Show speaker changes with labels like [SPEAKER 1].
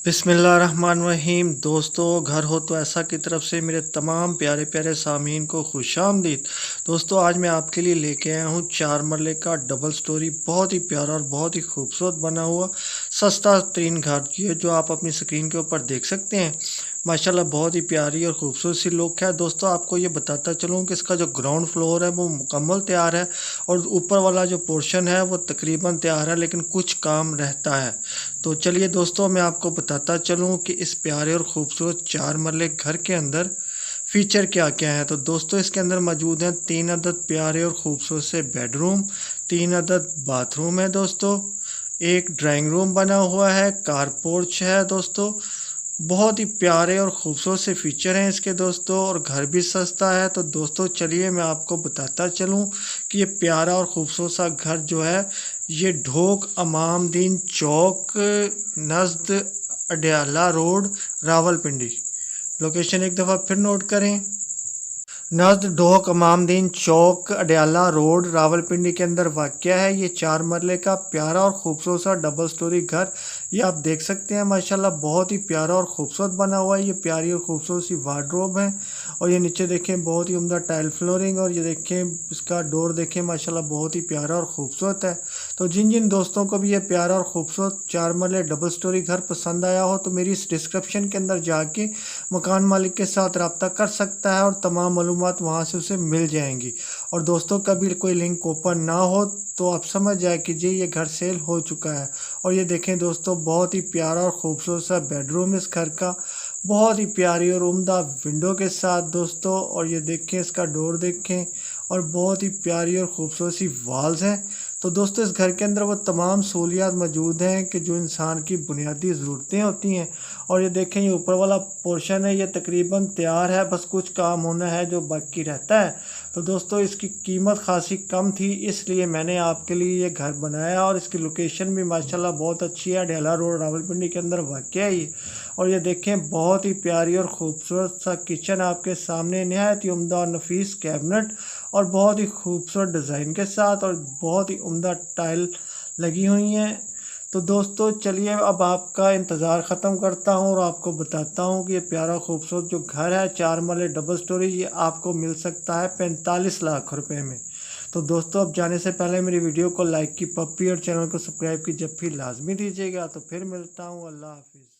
[SPEAKER 1] बिस्मिल्लाहिर्रहमानिर्रहीम। दोस्तों, घर हो तो ऐसा की तरफ से मेरे तमाम प्यारे प्यारे सामीन को खुशामदीद। दोस्तों, आज मैं आपके लिए लेके आया हूँ 4 मरले का डबल स्टोरी, बहुत ही प्यारा और बहुत ही खूबसूरत बना हुआ सस्ता तरीन घर ये जो आप अपनी स्क्रीन के ऊपर देख सकते हैं। माशाल्लाह बहुत ही प्यारी और खूबसूरत सी लुक है। दोस्तों, आपको ये बताता चलूँ कि इसका जो ग्राउंड फ्लोर है वो मुकम्मल तैयार है और ऊपर वाला जो पोर्शन है वो तकरीबन तैयार है, लेकिन कुछ काम रहता है। तो चलिए दोस्तों, मैं आपको बताता चलूँ कि इस प्यारे और ख़ूबसूरत 4 मरले घर के अंदर फ़ीचर क्या-क्या हैं। तो दोस्तों, इसके अंदर मौजूद हैं 3 अदद प्यारे और ख़ूबसूरत से बेडरूम, 3 अदद बाथरूम है दोस्तों, एक ड्राइंग रूम बना हुआ है, कार पोर्च है दोस्तों। बहुत ही प्यारे और ख़ूबसूरत से फ़ीचर हैं इसके दोस्तों, और घर भी सस्ता है। तो दोस्तों चलिए मैं आपको बताता चलूँ कि ये प्यारा और ख़ूबसूरत सा घर जो है ये ढोक इमामदीन चौक नज़द अडयाला रोड रावलपिंडी। लोकेशन एक दफ़ा फिर नोट करें। नज़द ढोक इमामदीन चौक अडयाला रोड रावलपिंडी के अंदर वाक़या है ये 4 मरले का प्यारा और ख़ूबसूरत सा डबल स्टोरी घर। ये आप देख सकते हैं माशाल्लाह बहुत ही प्यारा और ख़ूबसूरत बना हुआ है। ये प्यारी और ख़ूबसूरत सी वार्डरोब है और ये नीचे देखें बहुत ही उम्दा टाइल फ्लोरिंग, और ये देखें इसका डोर देखें माशाल्लाह बहुत ही प्यारा और ख़ूबसूरत है। तो जिन जिन दोस्तों को भी ये प्यारा और ख़ूबसूरत 4 मरले डबल स्टोरी घर पसंद आया हो तो मेरी इस डिस्क्रिप्शन के अंदर जाके मकान मालिक के साथ रब्ता कर सकता है और तमाम मालूमात वहाँ से उसे मिल जाएंगी। और दोस्तों, कभी कोई लिंक ओपन ना हो तो आप समझ जाए कीजिए ये घर सेल हो चुका है। और ये देखें दोस्तों, बहुत ही प्यारा और ख़ूबसूरत सा बेडरूम इस घर का, बहुत ही प्यारी और उम्दा विंडो के साथ दोस्तों। और ये देखें इसका डोर देखें, और बहुत ही प्यारी और ख़ूबसूरत सी वॉल्स हैं। तो दोस्तों, इस घर के अंदर वो तमाम सहूलियात मौजूद हैं कि जो इंसान की बुनियादी ज़रूरतें होती हैं। और ये देखें ये ऊपर वाला पोर्शन है ये तकरीबन तैयार है, बस कुछ काम होना है जो बाकी रहता है। तो दोस्तों, इसकी कीमत खासी कम थी इसलिए मैंने आपके लिए ये घर बनाया, और इसकी लोकेशन भी माशाल्लाह बहुत अच्छी है। अडयाला रोड रावलपिंडी के अंदर वाक़या है ये। और ये देखें बहुत ही प्यारी और ख़ूबसूरत सा किचन आपके सामने, नहायत ही उम्दा और नफीस कैबिनेट और बहुत ही खूबसूरत डिज़ाइन के साथ, और बहुत ही उम्दा टाइल लगी हुई हैं। तो दोस्तों चलिए अब आपका इंतज़ार ख़त्म करता हूँ और आपको बताता हूँ कि ये प्यारा खूबसूरत जो घर है 4 मरले डबल स्टोरी ये आपको मिल सकता है 45 लाख रुपए में। तो दोस्तों, अब जाने से पहले मेरी वीडियो को लाइक की पप्पी और चैनल को सब्सक्राइब की जब भी लाजमी दीजिएगा। तो फिर मिलता हूँ, अल्लाह हाफिज़।